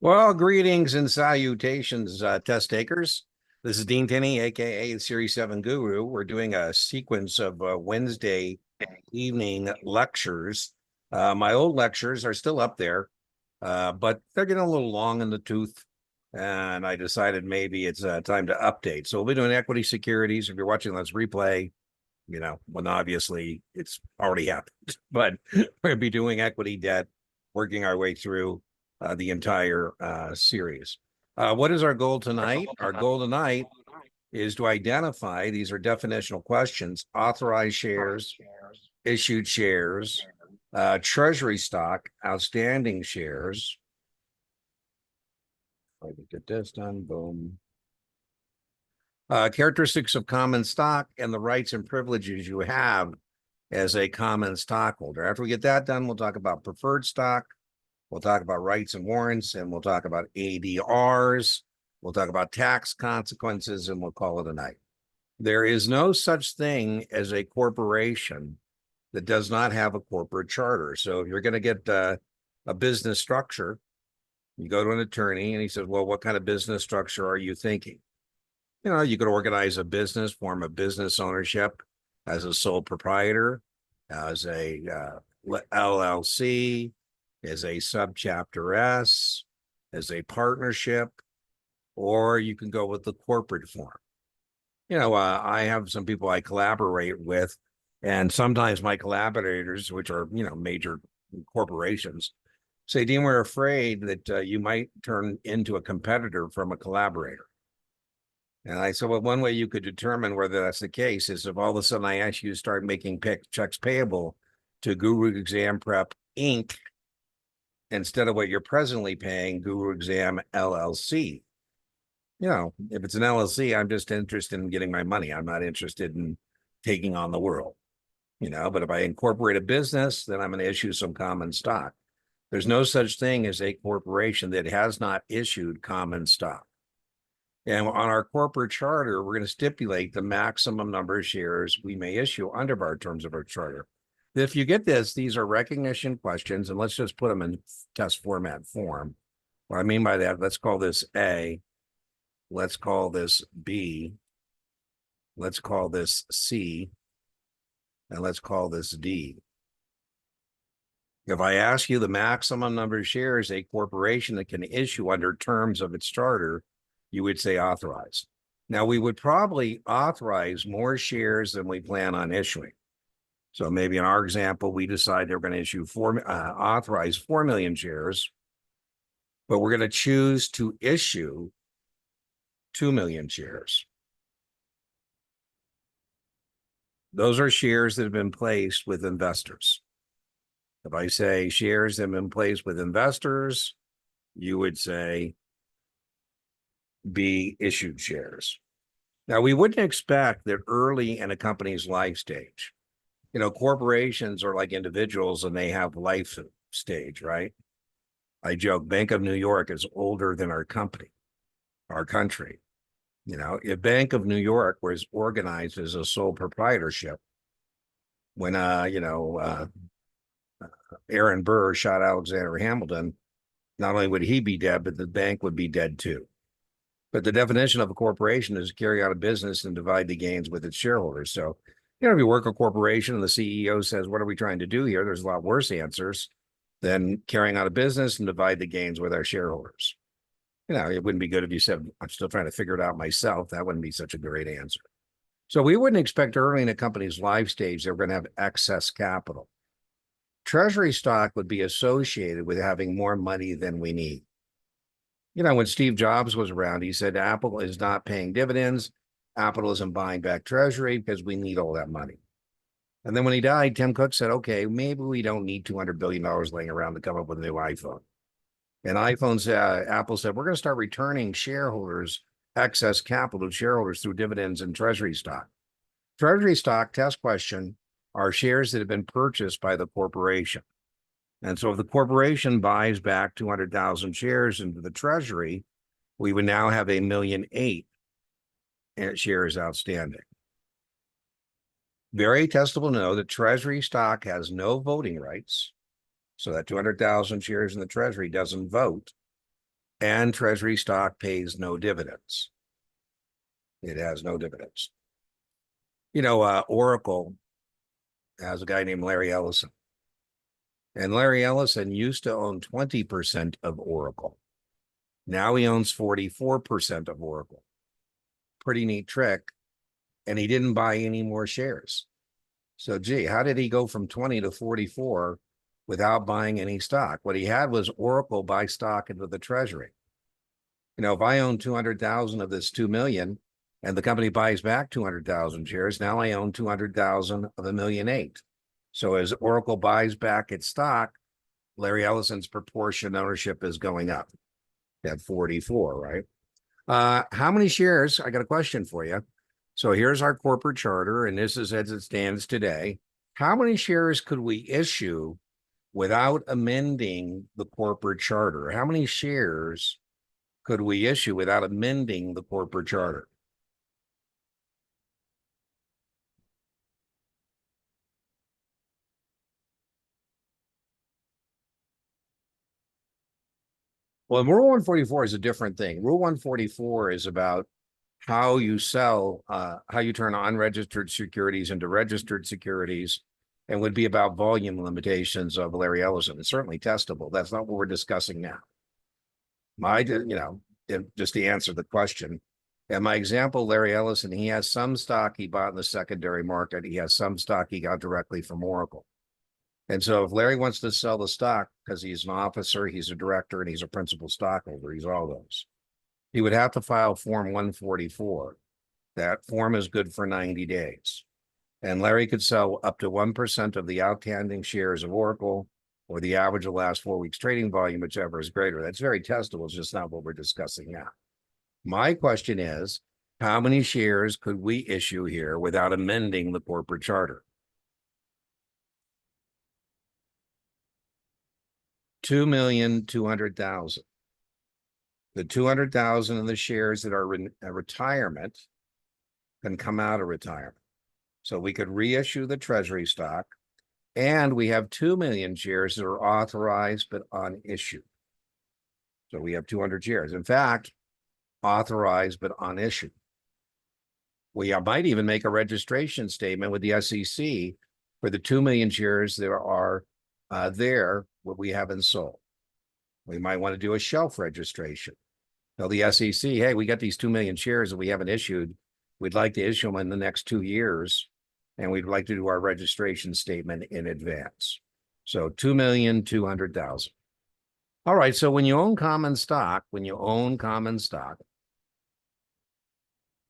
Well, greetings and salutations, test takers. This is Dean Tinney, aka the Series 7 Guru. We're doing a sequence of Wednesday evening lectures. My old lectures are still up there, but they're getting a little long in the tooth. And I decided maybe it's time to update. So we'll be doing equity securities. If you're watching this replay, when obviously it's already happened, but we're going to be doing equity debt, working our way through the entire series. What is our goal tonight? Our goal tonight is to identify, these are definitional questions, authorized shares, issued shares, treasury stock, outstanding shares. Let me get this done, boom. Characteristics of common stock and the rights and privileges you have as a common stockholder. After we get that done, we'll talk about preferred stock. We'll talk about rights and warrants, and we'll talk about ADRs. We'll talk about tax consequences, and we'll call it a night. There is no such thing as a corporation that does not have a corporate charter. So if you're going to get a business structure, you go to an attorney and he says, well, what kind of business structure are you thinking? You could organize a business, form a business ownership as a sole proprietor, as a LLC, as a subchapter S, as a partnership, or you can go with the corporate form. I have some people I collaborate with, and sometimes my collaborators, which are, major corporations, say, Dean, we're afraid that you might turn into a competitor from a collaborator. And I said, well, one way you could determine whether that's the case is if all of a sudden I ask you to start making checks payable to Guru Exam Prep Inc. instead of what you're presently paying Guru Exam LLC. If it's an LLC, I'm just interested in getting my money. I'm not interested in taking on the world. But if I incorporate a business, then I'm going to issue some common stock. There's no such thing as a corporation that has not issued common stock. And on our corporate charter, we're going to stipulate the maximum number of shares we may issue under our terms of our charter. If you get this, these are recognition questions, and let's just put them in test format form. What I mean by that, let's call this A, let's call this B, let's call this C, and let's call this D. If I ask you the maximum number of shares a corporation that can issue under terms of its charter, you would say authorize. Now, we would probably authorize more shares than we plan on issuing. So maybe in our example, we decide they're going to issue authorize 4 million shares, but we're going to choose to issue 2 million shares. Those are shares that have been placed with investors. If I say shares that have been placed with investors, you would say be issued shares. Now, we wouldn't expect that early in a company's life stage. Corporations are like individuals and they have life stage, right? I joke, Bank of New York is older than our company, our country. If Bank of New York was organized as a sole proprietorship, when, Aaron Burr shot Alexander Hamilton, not only would he be dead, but the bank would be dead too. But the definition of a corporation is to carry out a business and divide the gains with its shareholders. So, if you work a corporation and the CEO says, what are we trying to do here? There's a lot worse answers than carrying out a business and divide the gains with our shareholders. It wouldn't be good if you said, I'm still trying to figure it out myself. That wouldn't be such a great answer. So we wouldn't expect early in a company's life stage they're going to have excess capital. Treasury stock would be associated with having more money than we need. When Steve Jobs was around, he said Apple is not paying dividends. Apple isn't buying back Treasury because we need all that money. And then when he died, Tim Cook said, okay, maybe we don't need $200 billion laying around to come up with a new iPhone. And Apple said, we're going to start returning shareholders excess capital to shareholders through dividends and Treasury stock. Treasury stock, test question, are shares that have been purchased by the corporation. And so if the corporation buys back 200,000 shares into the Treasury, we would now have 1.8 million shares outstanding. Very testable to know that Treasury stock has no voting rights. So that 200,000 shares in the Treasury doesn't vote. and Treasury stock pays no dividends. It has no dividends. Oracle has a guy named Larry Ellison. And Larry Ellison used to own 20% of Oracle. Now he owns 44% of Oracle. Pretty neat trick. And he didn't buy any more shares. So, gee, how did he go from 20 to 44 without buying any stock? What he had was Oracle buy stock into the Treasury. If I own 200,000 of this 2 million and the company buys back 200,000 shares, now I own 200,000 of 1.8 million. So as Oracle buys back its stock, Larry Ellison's proportion ownership is going up at 44, right? How many shares? I got a question for you. So here's our corporate charter, and this is as it stands today. How many shares could we issue without amending the corporate charter? How many shares could we issue without amending the corporate charter? Well, Rule 144 is a different thing. Rule 144 is about how you sell, how you turn unregistered securities into registered securities, and would be about volume limitations of Larry Ellison. It's certainly testable. That's not what we're discussing now. Just to answer the question, and my example, Larry Ellison, he has some stock he bought in the secondary market. He has some stock he got directly from Oracle. And so if Larry wants to sell the stock because he's an officer, he's a director, and he's a principal stockholder, he's all those, he would have to file Form 144. That form is good for 90 days. And Larry could sell up to 1% of the outstanding shares of Oracle, or the average of the last 4 weeks trading volume, whichever is greater. That's very testable. It's just not what we're discussing now. My question is, how many shares could we issue here without amending the corporate charter? 2,200,000. The 200,000 of the shares that are in a retirement can come out of retirement. So we could reissue the Treasury stock, and we have 2 million shares that are authorized but on issue. So we have 200 shares. In fact, authorized but on issue. We might even make a registration statement with the SEC for the 2 million shares that are what we haven't sold. We might want to do a shelf registration. Tell the SEC, hey, we got these 2 million shares that we haven't issued. We'd like to issue them in the next 2 years, and we'd like to do our registration statement in advance. So 2,200,000. All right, so when you own common stock,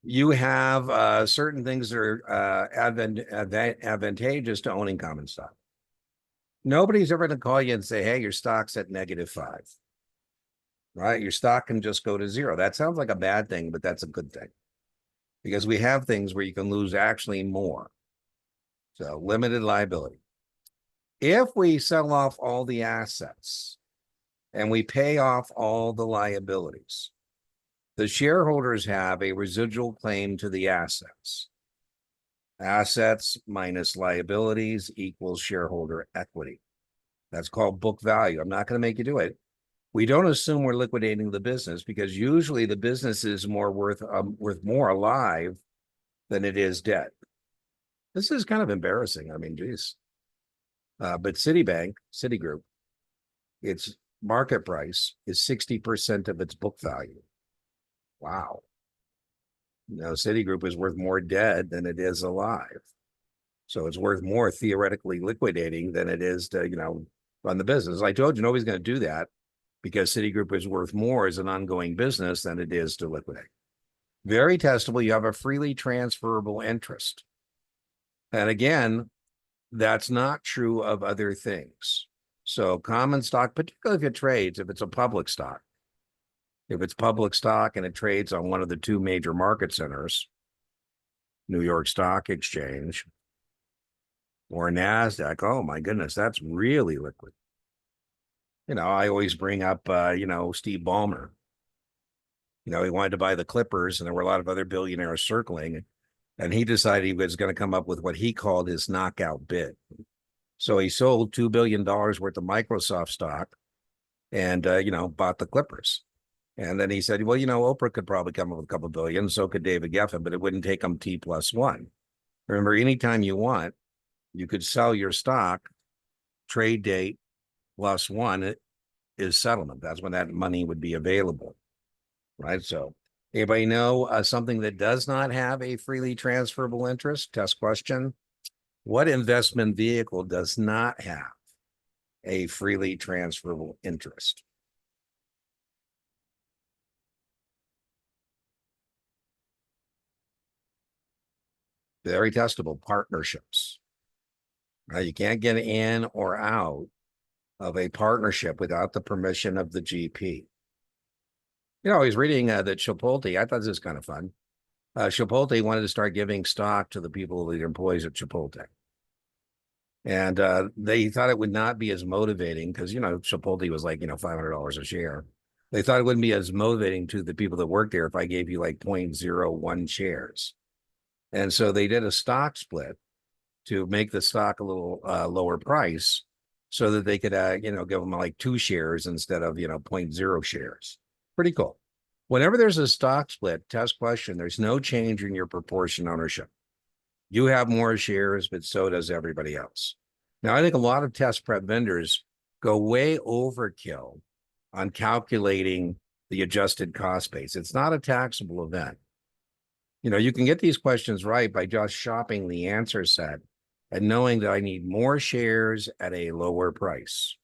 you have certain things that are advantageous to owning common stock. Nobody's ever going to call you and say, hey, your stock's at -5, right? Your stock can just go to 0. That sounds like a bad thing, but that's a good thing, because we have things where you can lose actually more. So limited liability. If we sell off all the assets and we pay off all the liabilities, the shareholders have a residual claim to the assets. Assets minus liabilities equals shareholder equity. That's called book value. I'm not going to make you do it. We don't assume we're liquidating the business, because usually the business is more worth more alive than it is dead. This is kind of embarrassing. I mean, geez. But Citigroup, its market price is 60% of its book value. Wow. Citigroup is worth more dead than it is alive. So it's worth more theoretically liquidating than it is to, run the business. I told you, nobody's going to do that, because Citigroup is worth more as an ongoing business than it is to liquidate. Very testable. You have a freely transferable interest. And again, that's not true of other things. So common stock, particularly if it trades, if it's a public stock, and it trades on one of the 2 major market centers, New York Stock Exchange or NASDAQ, oh my goodness, that's really liquid. I always bring up, Steve Ballmer. He wanted to buy the Clippers, and there were a lot of other billionaires circling, and he decided he was going to come up with what he called his knockout bid. So he sold $2 billion worth of Microsoft stock and, bought the Clippers. And then he said, well, Oprah could probably come up with a couple billion, so could David Geffen, but it wouldn't take them T+1. Remember, anytime you want, you could sell your stock, trade date +1 is settlement. That's when that money would be available, right? So anybody know something that does not have a freely transferable interest? Test question. What investment vehicle does not have a freely transferable interest? Very testable. Partnerships. Right? You can't get in or out of a partnership without the permission of the GP. I was reading that Chipotle, I thought this was kind of fun. Chipotle wanted to start giving stock to the people, the employees at Chipotle. And they thought it would not be as motivating because, Chipotle was like, $500 a share. They thought it wouldn't be as motivating to the people that work there if I gave you like 0.01 shares. And so they did a stock split to make the stock a little lower price so that they could, give them like 2 shares instead of, 0.0 shares. Pretty cool. Whenever there's a stock split, test question, there's no change in your proportion ownership. You have more shares, but so does everybody else. Now, I think a lot of test prep vendors go way overkill on calculating the adjusted cost base. It's not a taxable event. You can get these questions right by just shopping the answer set and knowing that I need more shares at a lower price.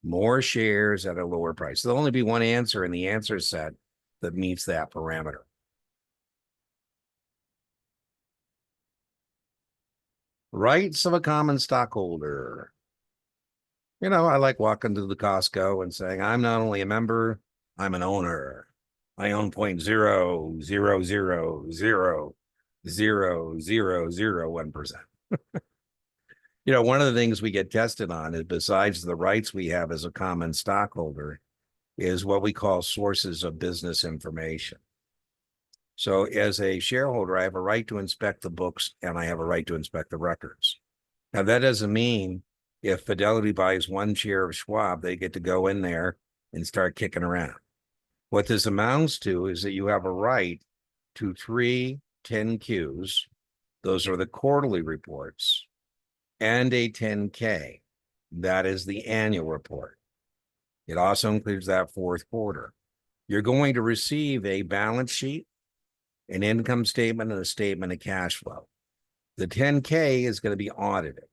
More shares at a lower price. There'll only be one answer in the answer set that meets that parameter. Rights of a common stockholder. I like walking to the Costco and saying, I'm not only a member, I'm an owner. I own 0.000000001%. One of the things we get tested on is, besides the rights we have as a common stockholder, is what we call sources of business information. So as a shareholder, I have a right to inspect the books and I have a right to inspect the records. Now, that doesn't mean if Fidelity buys 1 share of Schwab, they get to go in there and start kicking around. What this amounts to is that you have a right to 3 10-Qs. Those are the quarterly reports, and a 10-K. That is the annual report. It also includes that 4th quarter. You're going to receive a balance sheet, an income statement, and a statement of cash flow. The 10-K is going to be audited.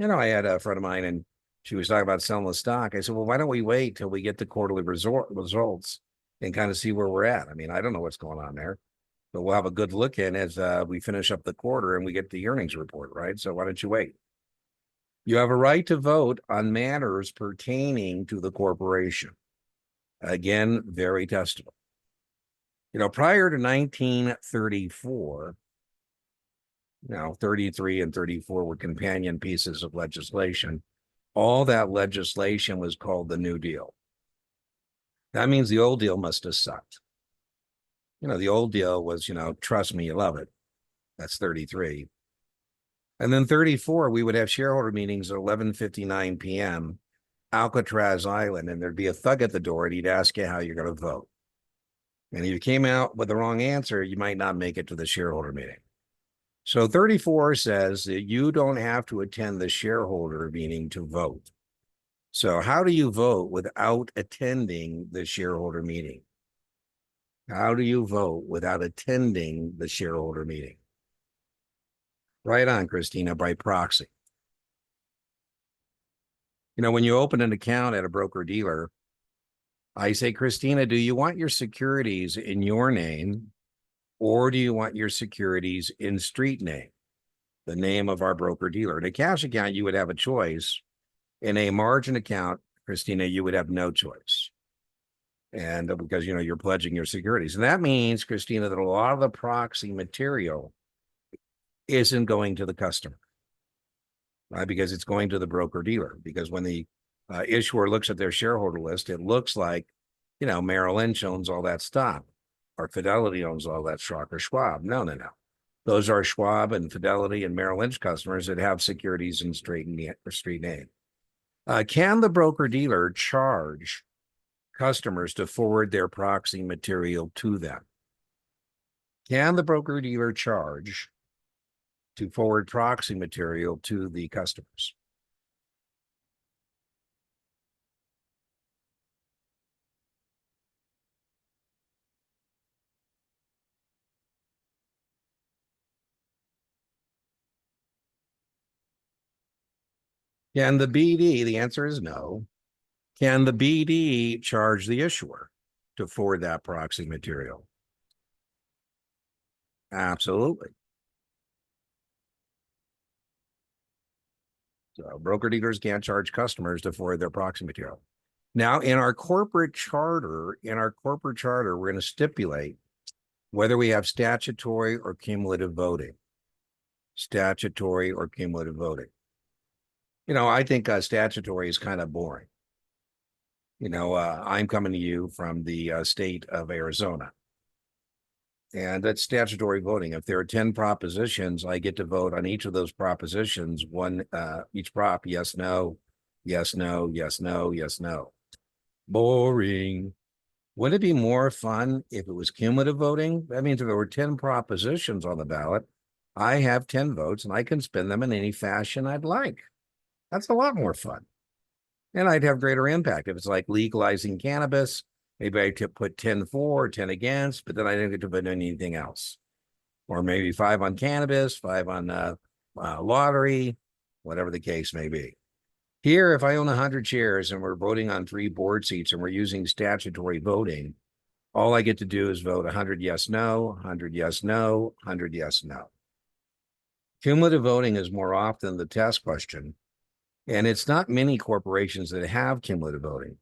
I had a friend of mine and she was talking about selling the stock. I said, well, why don't we wait till we get the quarterly results and kind of see where we're at? I mean, I don't know what's going on there, but we'll have a good look in as we finish up the quarter and we get the earnings report, right? So why don't you wait? You have a right to vote on matters pertaining to the corporation. Again, very testable. Prior to 1934, 33 and 34 were companion pieces of legislation. All that legislation was called the New Deal. That means the old deal must have sucked. The old deal was, trust me, you love it. That's 33. And then 34, we would have shareholder meetings at 11:59 p.m., Alcatraz Island, and there'd be a thug at the door and he'd ask you how you're going to vote. And if you came out with the wrong answer, you might not make it to the shareholder meeting. So 34 says that you don't have to attend the shareholder meeting to vote. So how do you vote without attending the shareholder meeting? How do you vote without attending the shareholder meeting? Right on, Christina, by proxy. When you open an account at a broker-dealer, I say, Christina, do you want your securities in your name, or do you want your securities in street name, the name of our broker-dealer? In a cash account, you would have a choice. In a margin account, Christina, you would have no choice. And because, you're pledging your securities. And that means, Christina, that a lot of the proxy material isn't going to the customer, right? Because it's going to the broker-dealer. Because when the issuer looks at their shareholder list, it looks like, Merrill Lynch owns all that stock, or Fidelity owns all that stock, or Schwab. No. Those are Schwab and Fidelity and Merrill Lynch customers that have securities in street name. Can the broker-dealer charge customers to forward their proxy material to them. Can the broker-dealer charge to forward proxy material to the customers? Can the BD, the answer is no. Can the BD charge the issuer to forward that proxy material? Absolutely. So broker-dealers can't charge customers to forward their proxy material. Now, in our corporate charter, we're going to stipulate whether we have statutory or cumulative voting. Statutory or cumulative voting. I think statutory is kind of boring. I'm coming to you from the state of Arizona. And that's statutory voting. If there are 10 propositions, I get to vote on each of those propositions, each prop, yes, no, yes, no, yes, no, yes, no. Boring. Wouldn't it be more fun if it was cumulative voting? That means if there were 10 propositions on the ballot, I have 10 votes and I can spend them in any fashion I'd like. That's a lot more fun. And I'd have greater impact. If it's like legalizing cannabis, maybe I could put 10 for, 10 against, but then I didn't get to put anything else. Or maybe 5 on cannabis, 5 on lottery, whatever the case may be. Here, if I own 100 shares and we're voting on 3 board seats and we're using statutory voting, all I get to do is vote 100 yes, no, 100 yes, no, 100 yes, no. Cumulative voting is more often the test question. And it's not many corporations that have cumulative voting.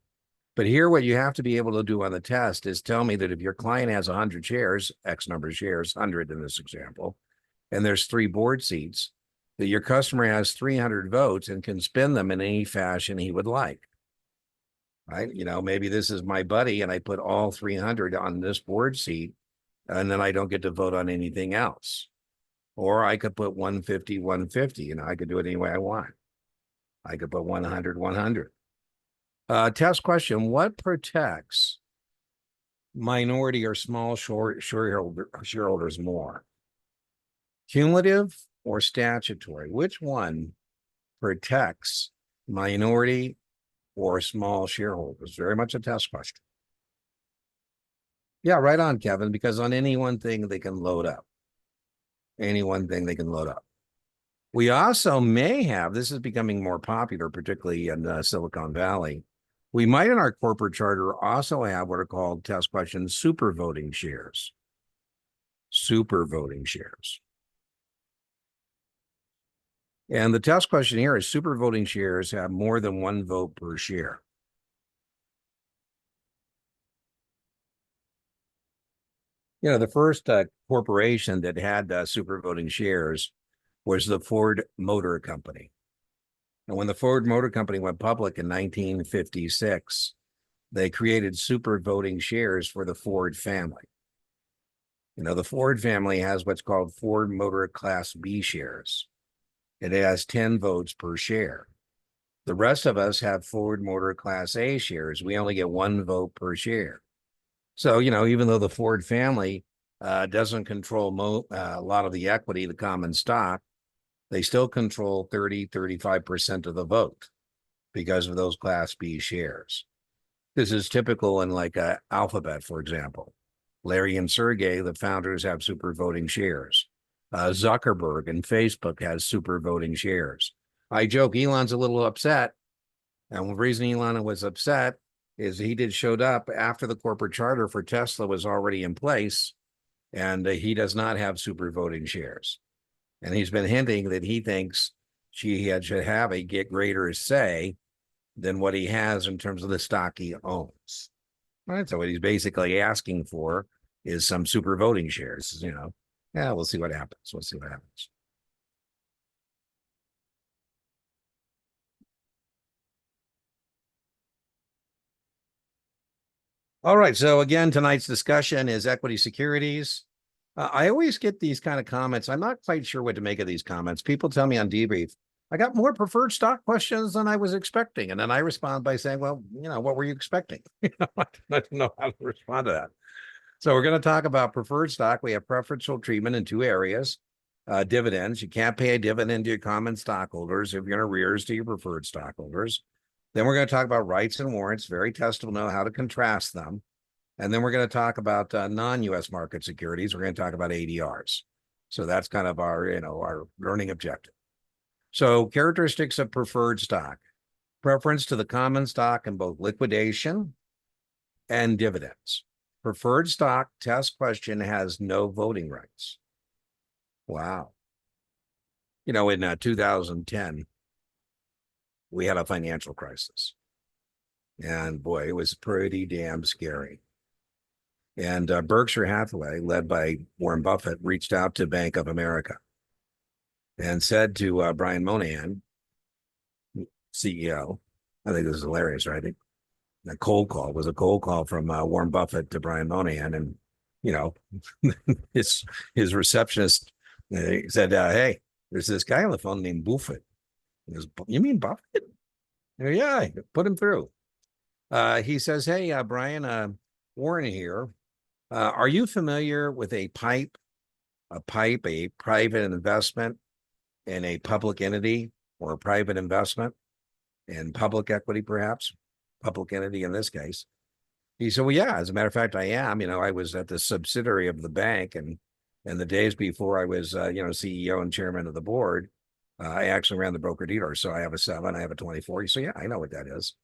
But here, what you have to be able to do on the test is tell me that if your client has 100 shares, X number of shares, 100 in this example, and there's 3 board seats, that your customer has 300 votes and can spend them in any fashion he would like. Right? Maybe this is my buddy and I put all 300 on this board seat and then I don't get to vote on anything else. Or I could put 150, 150, I could do it any way I want. I could put 100, 100. Test question: what protects minority or small shareholders more? Cumulative or statutory? Which one protects minority or small shareholders? Very much a test question. Yeah, right on, Kevin, because on any one thing they can load up. Any one thing they can load up. We also may have, this is becoming more popular, particularly in Silicon Valley. We might in our corporate charter also have what are called test questions, supervoting shares. Supervoting shares. And the test question here is supervoting shares have more than 1 vote per share. The first corporation that had supervoting shares was the Ford Motor Company. And when the Ford Motor Company went public in 1956, they created supervoting shares for the Ford family. The Ford family has what's called Ford Motor Class B shares. It has 10 votes per share. The rest of us have Ford Motor Class A shares. We only get 1 vote per share. So, even though the Ford family doesn't control a lot of the equity, the common stock, they still control 35% of the vote because of those Class B shares. This is typical in like Alphabet, for example. Larry and Sergey, the founders, have supervoting shares. Zuckerberg and Facebook has supervoting shares. I joke Elon's a little upset. And the reason Elon was upset is he showed up after the corporate charter for Tesla was already in place, and he does not have supervoting shares. And he's been hinting that he thinks he should have a greater say than what he has in terms of the stock he owns. All right, so what he's basically asking for is some supervoting shares, Yeah, we'll see what happens. We'll see what happens. All right, so again, tonight's discussion is equity securities. I always get these kind of comments. I'm not quite sure what to make of these comments. People tell me on debrief, I got more preferred stock questions than I was expecting. And then I respond by saying, well, what were you expecting? I don't know how to respond to that. So we're going to talk about preferred stock. We have preferential treatment in two areas. Dividends. You can't pay a dividend to your common stockholders if you're in arrears to your preferred stockholders. Then we're going to talk about rights and warrants. Very testable, know how to contrast them. And then we're going to talk about non-U.S. market securities. We're going to talk about ADRs. So that's kind of our learning objective. So characteristics of preferred stock: preference to the common stock in both liquidation and dividends. Preferred stock test question has no voting rights. Wow. In 2010, we had a financial crisis. And boy, it was pretty damn scary. And Berkshire Hathaway, led by Warren Buffett, reached out to Bank of America and said to Brian Moynihan, CEO, I think this is hilarious, right? A cold call was a cold call from Warren Buffett to Brian Moynihan. And, his receptionist said, hey, there's this guy on the phone named Buffett. He goes, you mean Buffett? Yeah, put him through. He says, hey, Brian, Warren here. Are you familiar with a private investment in a public entity, or a private investment in public equity, perhaps public entity in this case? He said, well, yeah, as a matter of fact, I am. I was at the subsidiary of the bank, and the days before I was, CEO and chairman of the board, I actually ran the broker dealer. So I have a 7, I have a 24. So yeah, I know what that is.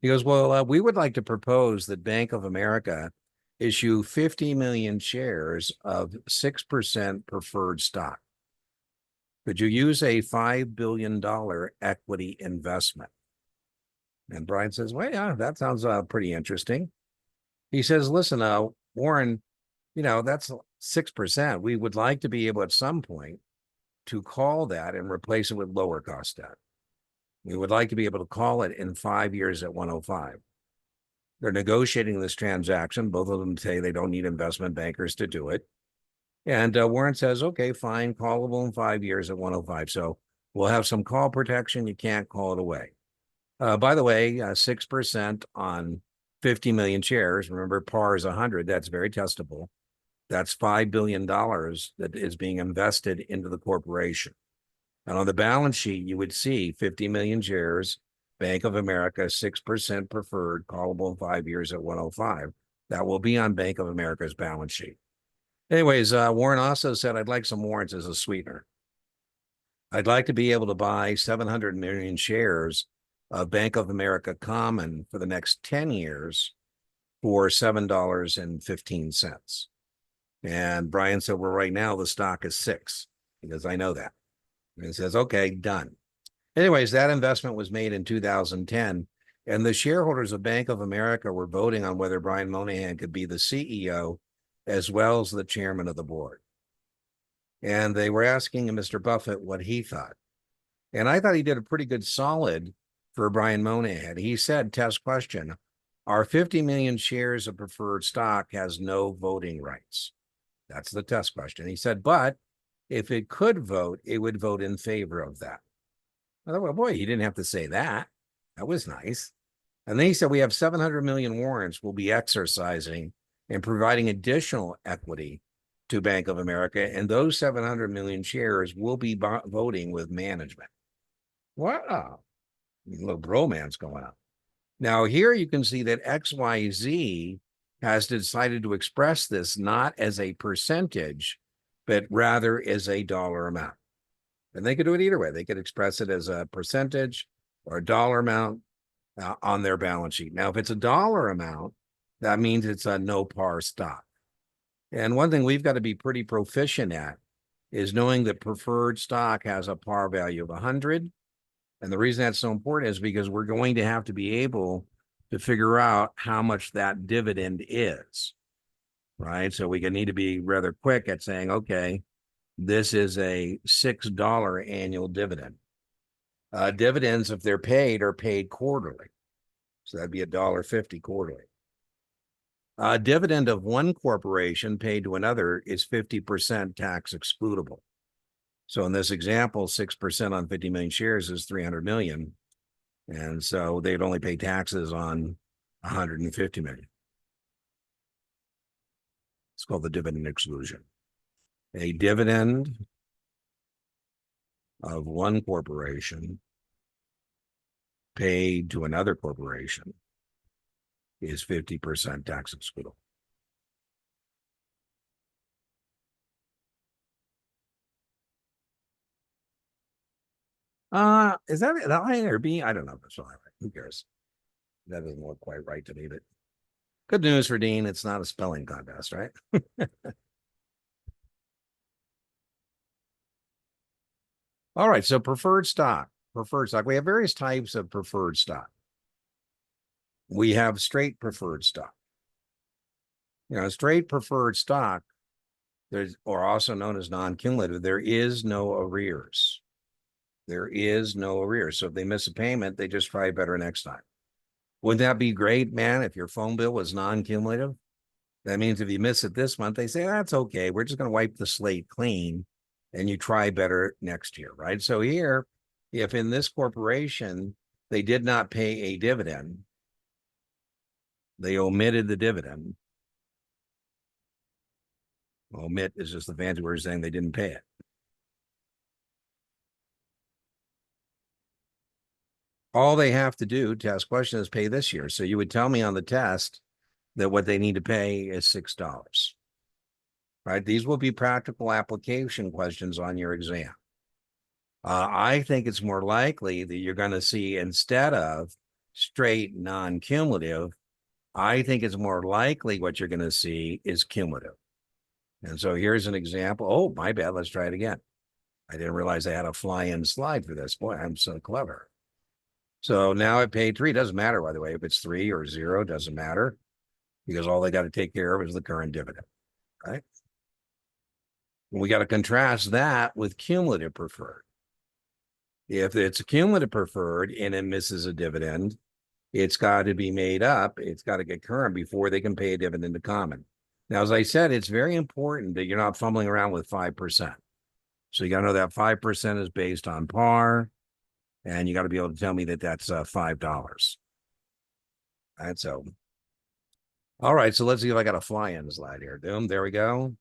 He goes, well, we would like to propose that Bank of America issue 50 million shares of 6% preferred stock. Could you use a $5 billion equity investment? And Brian says, well, yeah, that sounds pretty interesting. He says, listen, Warren, that's 6%. We would like to be able at some point to call that and replace it with lower cost debt. We would like to be able to call it in 5 years at 105. They're negotiating this transaction. Both of them say they don't need investment bankers to do it. And Warren says, okay, fine, callable in 5 years at 105. So we'll have some call protection. You can't call it away. By the way, 6% on 50 million shares. Remember, par is 100. That's very testable. That's $5 billion that is being invested into the corporation. And on the balance sheet, you would see 50 million shares, Bank of America, 6% preferred, callable in 5 years at 105. That will be on Bank of America's balance sheet. Anyways, Warren also said, I'd like some warrants as a sweetener. I'd like to be able to buy 700 million shares of Bank of America common for the next 10 years for $7.15. And Brian said, well, right now the stock is 6. He goes, I know that. And he says, okay, done. Anyways, that investment was made in 2010, and the shareholders of Bank of America were voting on whether Brian Moynihan could be the CEO as well as the chairman of the board. And they were asking Mr. Buffett what he thought. And I thought he did a pretty good solid for Brian Moynihan. He said, test question, our 50 million shares of preferred stock has no voting rights. That's the test question. He said, but if it could vote, it would vote in favor of that. I thought, well, boy, he didn't have to say that. That was nice. And then he said, we have 700 million warrants we'll be exercising and providing additional equity to Bank of America. And those 700 million shares will be voting with management. Wow. A little bromance going on. Now, here you can see that XYZ has decided to express this not as a percentage, but rather as a dollar amount. And they could do it either way. They could express it as a percentage or a dollar amount on their balance sheet. Now, if it's a dollar amount, that means it's a no par stock. And one thing we've got to be pretty proficient at is knowing that preferred stock has a par value of 100. And the reason that's so important is because we're going to have to be able to figure out how much that dividend is, right? So we can need to be rather quick at saying, okay, this is a $6 annual dividend. Dividends, if they're paid, are paid quarterly. So that'd be $1.50 quarterly. Dividend of one corporation paid to another is 50% tax excludable. So in this example, 6% on 50 million shares is 300 million. And so they'd only pay taxes on 150 million. It's called the dividend exclusion. A dividend of one corporation paid to another corporation is 50% tax excludable. Is that an I or B? I don't know. That's right. Who cares? That doesn't look quite right to me, but good news for Dean. It's not a spelling contest, right? All right. So preferred stock. Preferred stock. We have various types of preferred stock. We have straight preferred stock. Straight preferred stock, or also known as non-cumulative, there is no arrears. There is no arrears. So if they miss a payment, they just try better next time. Wouldn't that be great, man? If your phone bill was non-cumulative, that means if you miss it this month, they say, that's okay. We're just going to wipe the slate clean and you try better next year, right? So here, if in this corporation, they did not pay a dividend, they omitted the dividend. Omit is just the fancy word saying they didn't pay it. All they have to do to ask questions is pay this year. So you would tell me on the test that what they need to pay is $6, right? These will be practical application questions on your exam. I think it's more likely that you're going to see, instead of straight non-cumulative, I think it's more likely what you're going to see is cumulative. And so here's an example. Oh, my bad. Let's try it again. I didn't realize I had a fly-in slide for this. Boy, I'm so clever. So now I paid 3. Doesn't matter, by the way, if it's 3 or 0, doesn't matter, because all they got to take care of is the current dividend, right? We got to contrast that with cumulative preferred. If it's a cumulative preferred and it misses a dividend, it's got to be made up. It's got to get current before they can pay a dividend to common. Now, as I said, it's very important that you're not fumbling around with 5%. So you got to know that 5% is based on par, and you got to be able to tell me that that's $5. All right, so, all right, so let's see if I got a fly-in slide here. Boom, there we go.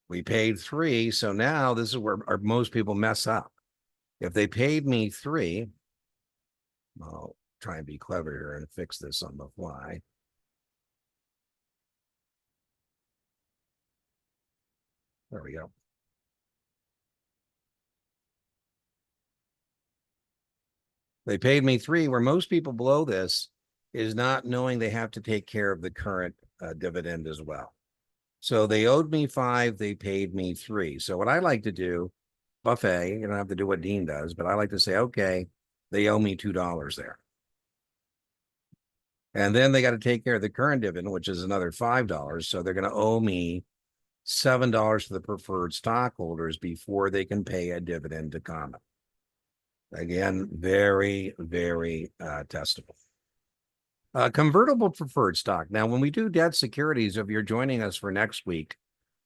We paid 3, so now this is where most people mess up. If they paid me 3, I'll try and be clever here and fix this on the fly. There we go. They paid me 3, where most people below this is not knowing they have to take care of the current dividend as well. So they owed me 5, they paid me 3. So what I like to do, buffet, you don't have to do what Dean does, but I like to say, okay, they owe me $2 there. And then they got to take care of the current dividend, which is another $5. So they're going to owe me $7 to the preferred stockholders before they can pay a dividend to common. Again, very, very testable. Convertible preferred stock. Now, when we do debt securities, if you're joining us for next week,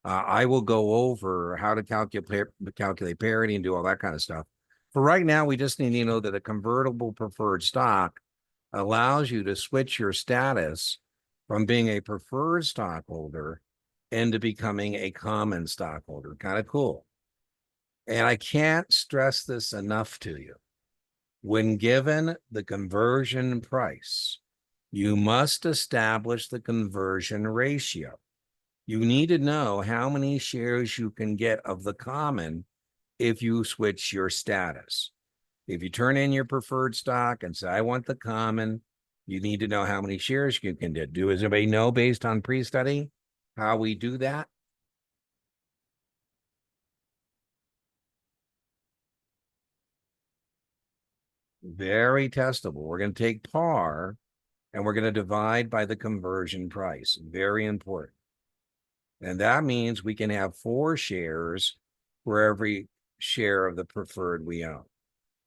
I will go over how to calculate parity and do all that kind of stuff. For right now, we just need to know that a convertible preferred stock allows you to switch your status from being a preferred stockholder into becoming a common stockholder. Kind of cool. And I can't stress this enough to you. When given the conversion price, you must establish the conversion ratio. You need to know how many shares you can get of the common if you switch your status. If you turn in your preferred stock and say, I want the common, you need to know how many shares you can do. Does anybody know, based on pre-study, how we do that? Very testable. We're going to take par and we're going to divide by the conversion price. Very important. And that means we can have 4 shares for every share of the preferred we own.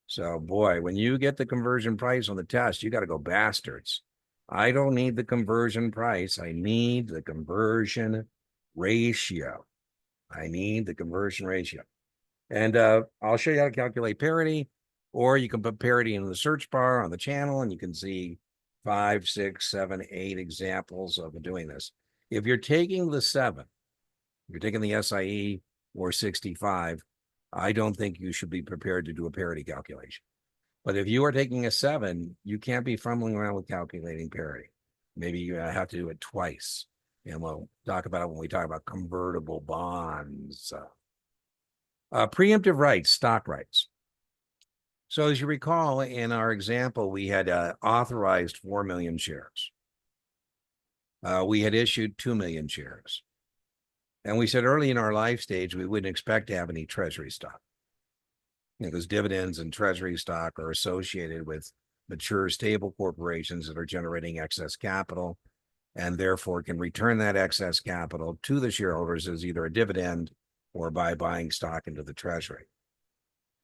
So, boy, when you get the conversion price on the test, you got to go bastards. I don't need the conversion price. I need the conversion ratio. I need the conversion ratio. And I'll show you how to calculate parity, or you can put parity in the search bar on the channel and you can see 5, 6, 7, 8 examples of doing this. If you're taking the 7, you're taking the SIE or 65, I don't think you should be prepared to do a parity calculation. But if you are taking a 7, you can't be fumbling around with calculating parity. Maybe you have to do it twice. And we'll talk about it when we talk about convertible bonds. Preemptive rights, stock rights. So as you recall, in our example, we had authorized 4 million shares. We had issued 2 million shares. And we said early in our life stage, we wouldn't expect to have any treasury stock. Because dividends and treasury stock are associated with mature, stable corporations that are generating excess capital and therefore can return that excess capital to the shareholders as either a dividend or by buying stock into the treasury.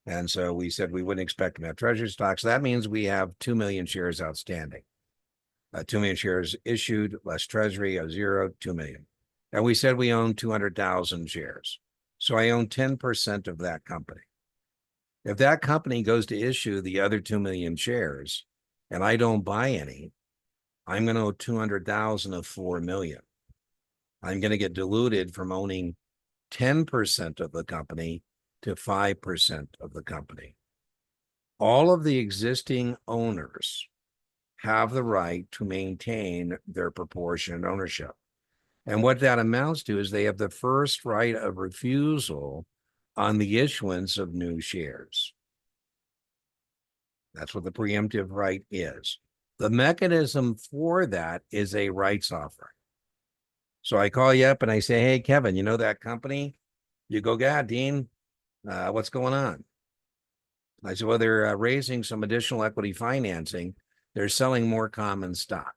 And so we said we wouldn't expect to have treasury stocks. So that means we have 2 million shares outstanding. 2 million shares issued, less treasury, a 0, 2 million. And we said we own 200,000 shares. So I own 10% of that company. If that company goes to issue the other 2 million shares and I don't buy any, I'm going to owe 200,000 of 4 million. I'm going to get diluted from owning 10% of the company to 5% of the company. All of the existing owners have the right to maintain their proportionate ownership. And what that amounts to is they have the first right of refusal on the issuance of new shares. That's what the preemptive right is. The mechanism for that is a rights offering. So I call you up and I say, hey, Kevin, you know that company? You go, yeah, Dean, what's going on? I said, well, they're raising some additional equity financing. They're selling more common stock.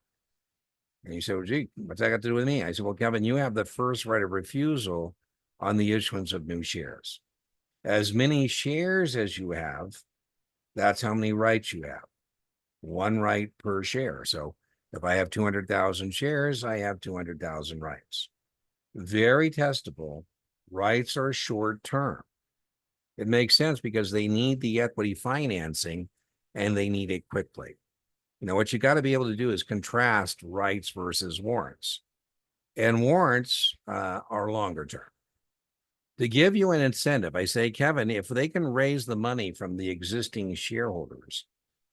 And you say, well, gee, what's that got to do with me? I said, well, Kevin, you have the first right of refusal on the issuance of new shares. As many shares as you have, that's how many rights you have. 1 right per share. So if I have 200,000 shares, I have 200,000 rights. Very testable. Rights are short term. It makes sense because they need the equity financing and they need it quickly. You know, what you got to be able to do is contrast rights versus warrants. And warrants are longer term. To give you an incentive, I say, Kevin, if they can raise the money from the existing shareholders,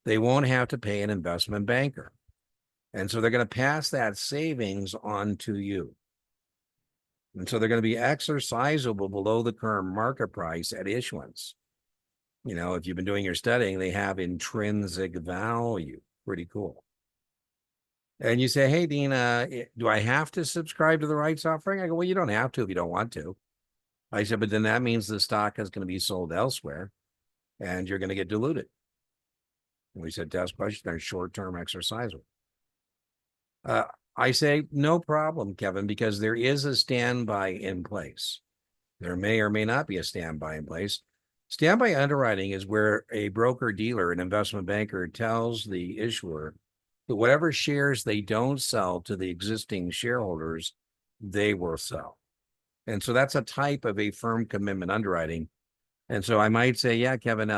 they won't have to pay an investment banker. And so they're going to pass that savings on to you. And so they're going to be exercisable below the current market price at issuance. You know, if you've been doing your studying, they have intrinsic value. Pretty cool. And you say, hey, Dean, do I have to subscribe to the rights offering? I go, well, you don't have to if you don't want to. I said, but then that means the stock is going to be sold elsewhere and you're going to get diluted. And we said, test question, they're short-term exercisable. I say, no problem, Kevin, because there is a standby in place. There may or may not be a standby in place. Standby underwriting is where a broker dealer, an investment banker, tells the issuer that whatever shares they don't sell to the existing shareholders, they will sell. And so that's a type of a firm commitment underwriting. And so I might say, yeah, Kevin,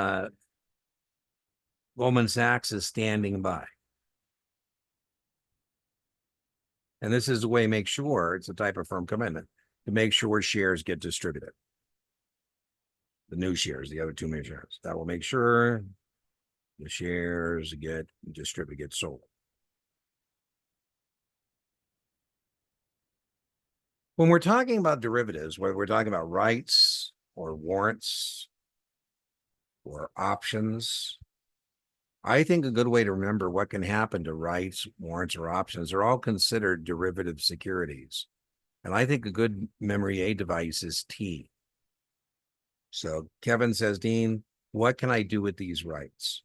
Goldman Sachs is standing by. And this is the way to make sure it's a type of firm commitment to make sure shares get distributed. The new shares, the other 2 million shares. That will make sure the shares get distributed, get sold. When we're talking about derivatives, whether we're talking about rights or warrants or options, I think a good way to remember what can happen to rights, warrants, or options are all considered derivative securities. And I think a good memory aid device is T. So Kevin says, Dean, what can I do with these rights?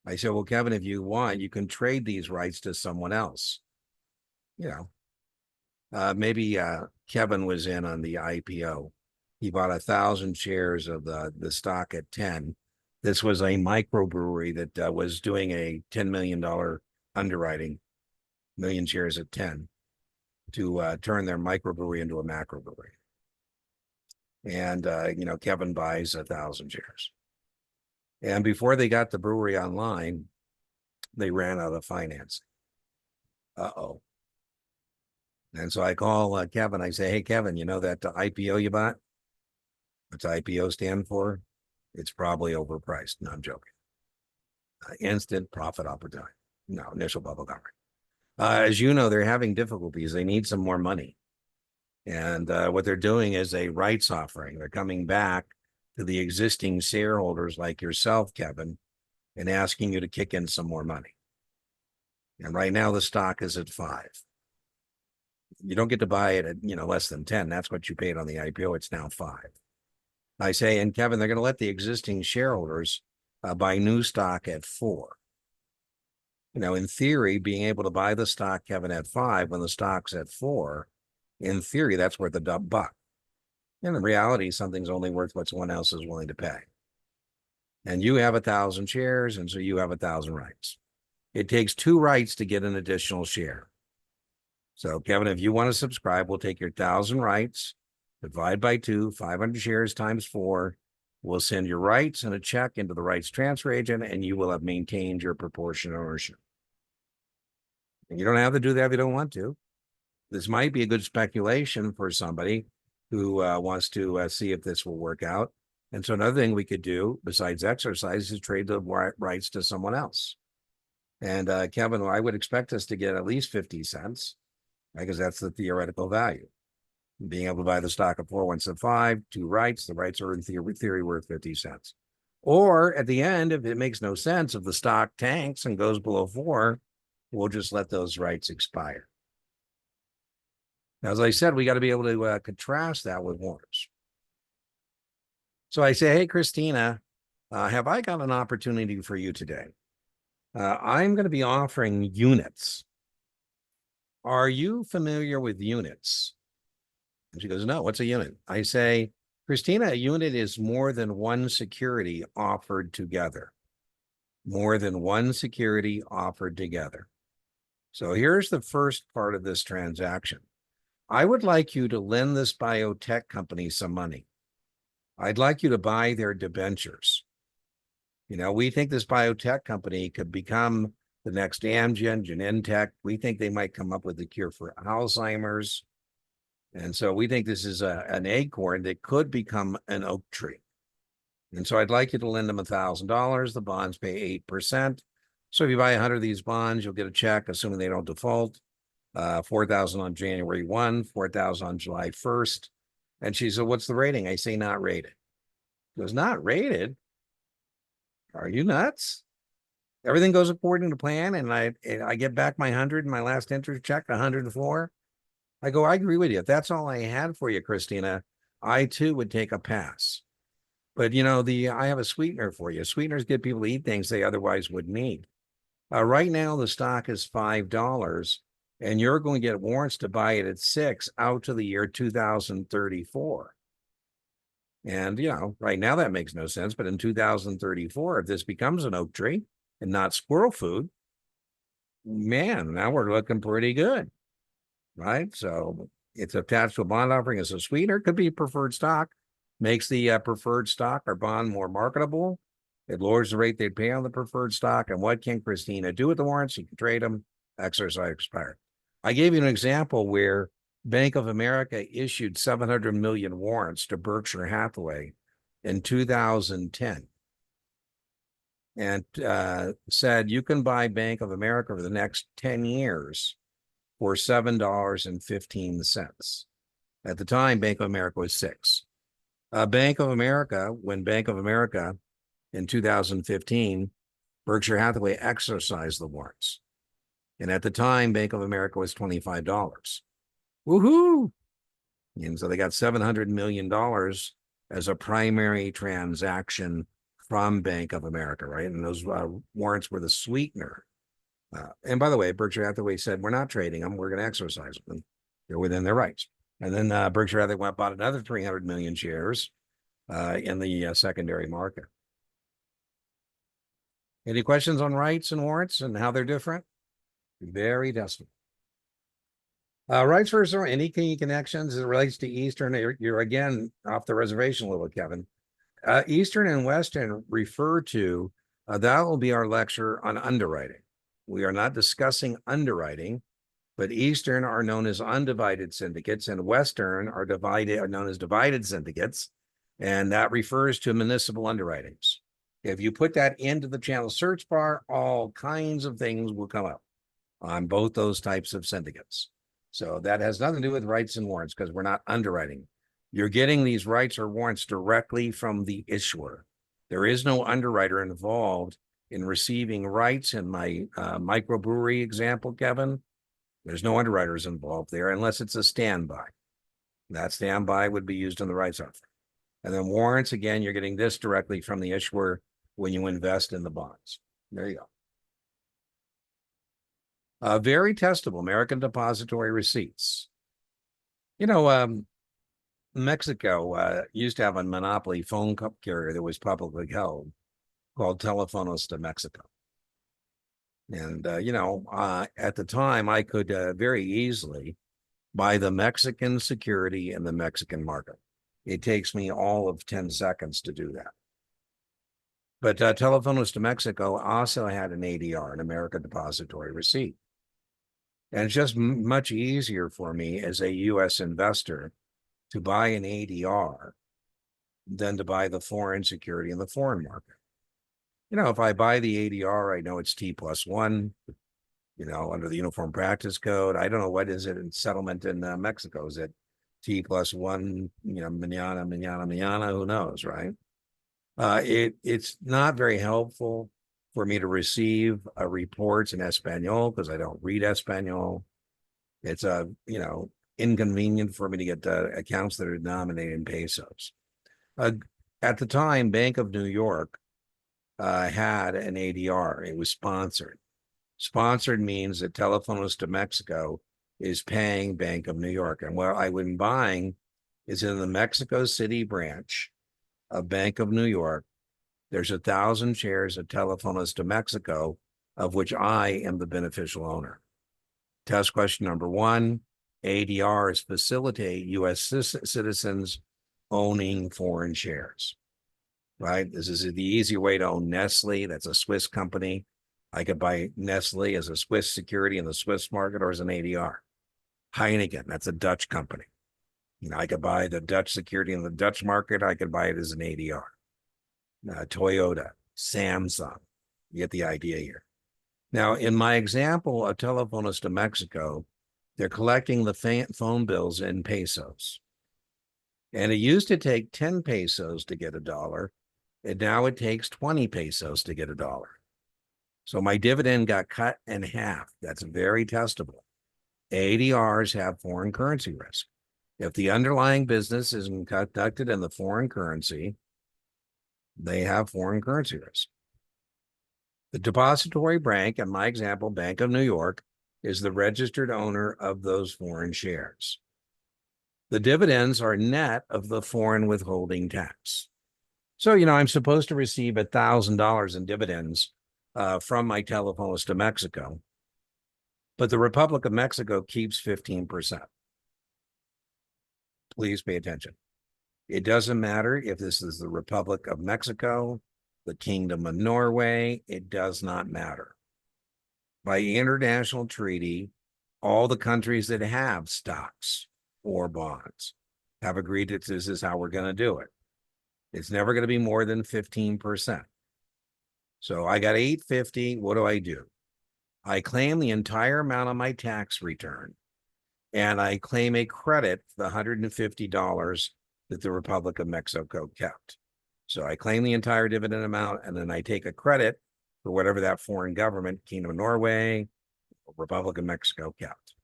I said, well, Kevin, if you want, you can trade these rights to someone else. You know, maybe Kevin was in on the IPO. He bought 1,000 shares of the stock at 10. This was a microbrewery that was doing a $10 million underwriting, million shares at 10, to turn their microbrewery into a macrobrewery. And, Kevin buys 1,000 shares. And before they got the brewery online, they ran out of financing. Uh-oh. And so I call Kevin. I say, hey, Kevin, you know that IPO you bought? What's IPO stand for? It's probably overpriced. No, I'm joking. Instant profit opportunity. No, initial public offering. As you know, they're having difficulties. They need some more money. And what they're doing is a rights offering. They're coming back to the existing shareholders like yourself, Kevin, and asking you to kick in some more money. And right now the stock is at 5. You don't get to buy it at, less than 10. That's what you paid on the IPO. It's now 5. I say, and Kevin, they're going to let the existing shareholders buy new stock at 4. In theory, being able to buy the stock, Kevin, at 5 when the stock's at 4, in theory, that's worth $1. In reality, something's only worth what someone else is willing to pay. And you have 1,000 shares, and so you have 1,000 rights. It takes 2 rights to get an additional share. So, Kevin, if you want to subscribe, we'll take your 1,000 rights, divide by 2, 500 shares times 4. We'll send your rights and a check into the rights transfer agent, and you will have maintained your proportionate ownership. And you don't have to do that if you don't want to. This might be a good speculation for somebody who wants to see if this will work out. And so another thing we could do besides exercise is trade the rights to someone else. And Kevin, I would expect us to get at least 50 cents because that's the theoretical value. Being able to buy the stock at 4 once at 5, 2 rights, the rights are in theory worth 50 cents. Or at the end, if it makes no sense, if the stock tanks and goes below 4, we'll just let those rights expire. Now, as I said, we got to be able to contrast that with warrants. So I say, hey, Christina, have I got an opportunity for you today? I'm going to be offering units. Are you familiar with units? And she goes, no, what's a unit? I say, Christina, a unit is more than one security offered together. More than one security offered together. So here's the first part of this transaction. I would like you to lend this biotech company some money. I'd like you to buy their debentures. We think this biotech company could become the next Amgen, Genentech. We think they might come up with a cure for Alzheimer's. And so we think this is an acorn that could become an oak tree. And so I'd like you to lend them $1,000. The bonds pay 8%. So if you buy 100 of these bonds, you'll get a check, assuming they don't default. 4,000 on January 1, 4,000 on July 1st. And she said, what's the rating? I say, not rated. She goes, not rated? Are you nuts? Everything goes according to plan, and I get back my 100 in my last interest check, 104. I go, I agree with you. If that's all I had for you, Christina, I too would take a pass. But I have a sweetener for you. Sweeteners get people to eat things they otherwise wouldn't eat. Right now, the stock is $5, and you're going to get warrants to buy it at 6 out to the year 2034. And, right now that makes no sense. But in 2034, if this becomes an oak tree and not squirrel food, man, now we're looking pretty good, right? So it's attached to a bond offering as a sweetener. Could be preferred stock. Makes the preferred stock or bond more marketable. It lowers the rate they'd pay on the preferred stock. And what can Christina do with the warrants? You can trade them, exercise expired. I gave you an example where Bank of America issued 700 million warrants to Berkshire Hathaway in 2010 and said you can buy Bank of America for the next 10 years for $7.15. At the time, Bank of America was 6. Bank of America, when Bank of America in 2015, Berkshire Hathaway exercised the warrants. And at the time, Bank of America was $25. Woohoo! And so they got $700 million as a primary transaction from Bank of America, right? And those warrants were the sweetener. And by the way, Berkshire Hathaway said, we're not trading them. We're going to exercise them. They're within their rights. And then Berkshire Hathaway went and bought another 300 million shares in the secondary market. Any questions on rights and warrants and how they're different? Very decimal. Rights versus or any key connections as it relates to Eastern. You're again off the reservation a little, Kevin. Eastern and Western refer to, that will be our lecture on underwriting. We are not discussing underwriting, but Eastern are known as undivided syndicates and Western are known as divided syndicates. And that refers to municipal underwritings. If you put that into the channel search bar, all kinds of things will come up on both those types of syndicates. So that has nothing to do with rights and warrants because we're not underwriting. You're getting these rights or warrants directly from the issuer. There is no underwriter involved in receiving rights. In my microbrewery example, Kevin, there's no underwriters involved there unless it's a standby. That standby would be used in the rights offering. And then warrants, again, you're getting this directly from the issuer when you invest in the bonds. There you go. Very testable, American depository receipts. You know, Mexico used to have a monopoly phone carrier that was publicly held called Telefonos de Mexico. And, at the time, I could very easily buy the Mexican security in the Mexican market. It takes me all of 10 seconds to do that. But Telefonos de Mexico also had an ADR, an American Depository Receipt. And it's just much easier for me as a U.S. investor to buy an ADR than to buy the foreign security in the foreign market. If I buy the ADR, I know it's T+1, under the Uniform Practice Code. I don't know what is it in settlement in Mexico. Is it T+1, mañana, who knows, right? It's not very helpful for me to receive reports in Espanol because I don't read Espanol. It's inconvenient for me to get accounts that are denominated in pesos. At the time, Bank of New York had an ADR. It was sponsored. Sponsored means that Telefonos de Mexico is paying Bank of New York. And what I would be buying is in the Mexico City branch of Bank of New York. There's 1,000 shares of Telefonos de Mexico, of which I am the beneficial owner. Test question number 1, ADRs facilitate U.S. citizens owning foreign shares, right? This is the easy way to own Nestle. That's a Swiss company. I could buy Nestle as a Swiss security in the Swiss market or as an ADR. Heineken, that's a Dutch company. I could buy the Dutch security in the Dutch market. I could buy it as an ADR. Toyota, Samsung, you get the idea here. Now, in my example of Telefonos de Mexico, they're collecting the phone bills in pesos. And it used to take 10 pesos to get $1, and now it takes 20 pesos to get $1. So my dividend got cut in half. That's very testable. ADRs have foreign currency risk. If the underlying business is conducted in the foreign currency, they have foreign currency risk. The depository bank, in my example, Bank of New York, is the registered owner of those foreign shares. The dividends are net of the foreign withholding tax. So, I'm supposed to receive $1,000 in dividends from my Telefonos de Mexico, but the Republic of Mexico keeps 15%. Please pay attention. It doesn't matter if this is the Republic of Mexico, the Kingdom of Norway, it does not matter. By international treaty, all the countries that have stocks or bonds have agreed that this is how we're going to do it. It's never going to be more than 15%. So I got $850. What do? I claim the entire amount on my tax return, and I claim a credit for the $150 that the Republic of Mexico kept. So I claim the entire dividend amount, and then I take a credit for whatever that foreign government, Kingdom of Norway, Republic of Mexico kept.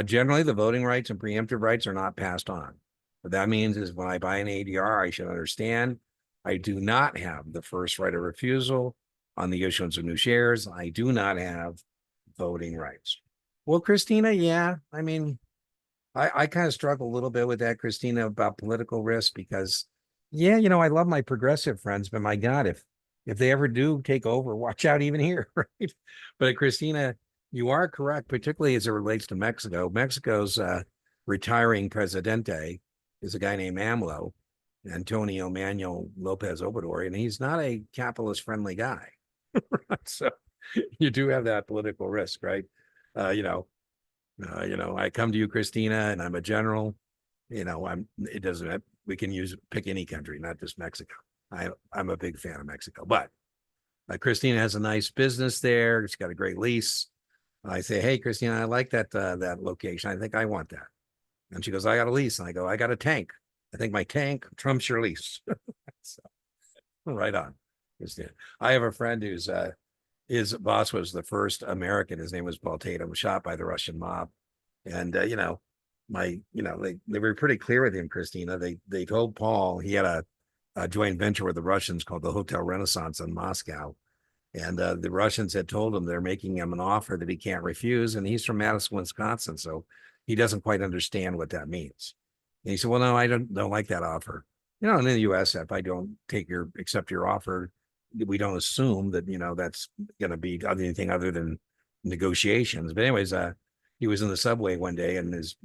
Generally, the voting rights and preemptive rights are not passed on. What that means is when I buy an ADR, I should understand I do not have the first right of refusal on the issuance of new shares. I do not have voting rights. Well, Christina, yeah, I mean, I kind of struggle a little bit with that, Christina, about political risk because, yeah, I love my progressive friends, but my God, if they ever do take over, watch out even here, right? But Christina, You are correct, particularly as it relates to Mexico. Mexico's retiring presidente is a guy named AMLO, Antonio Manuel Lopez Obrador, and he's not a capitalist-friendly guy. So you do have that political risk, right? Uh, you know, I come to you, Christina, and I'm a general. It doesn't. We can pick any country, not just Mexico. I'm a big fan of Mexico, but Christina has a nice business there. She's got a great lease. I say, hey, Christina, I like that location. I think I want that. And she goes, I got a lease. And I go, I got a tank. I think my tank trumps your lease. So, right on, Christina. I have a friend who's his boss was the first American. His name was Paul Tatum, shot by the Russian mob. And they were pretty clear with him, Christina. They told Paul he had a joint venture with the Russians called the Hotel Renaissance in Moscow. And the Russians had told him they're making him an offer that he can't refuse. And he's from Madison, Wisconsin. So he doesn't quite understand what that means. And he said, well, no, I don't like that offer. And in the US, if I don't accept your offer, we don't assume that, that's going to be anything other than negotiations. But anyways, he was in the subway one day and his